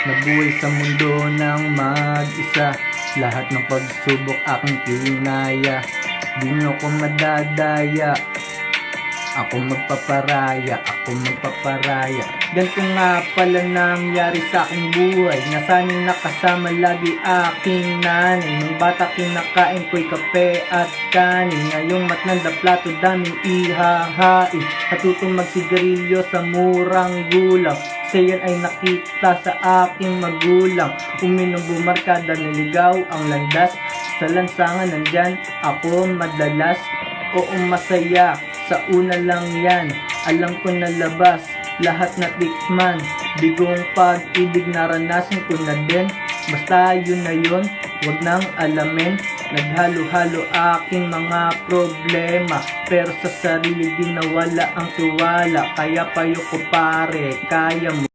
Nabuhay sa mundo ng mag-isa, lahat ng pagsubok aking kinaya. Di nyo ko madadaya, ako magpaparaya, ako magpaparaya. Ganito nga pala nangyari sa aking buhay. Nasanay nakasama lagi aking nanay. Nung bata kinakain ko'y kape at kanin. Ngayong matnanda plato daming ihahain. Natutong magsigarilyo sa murang gulaw. Kasi yan ay nakita sa aking magulang. Uminom bumarkada, niligaw ang landas. Sa lansangan nandyan ako madalas. Oo, masaya, sa una lang yan. Alam ko na labas, lahat na tikman. Bigong pag-ibig naranasan ko na din. Basta yun na yun, wag nang alamin. Naghalo-halo aking mga problema, pero sa sarili din nawala ang tiwala. Kaya payo ko pare, kaya mo.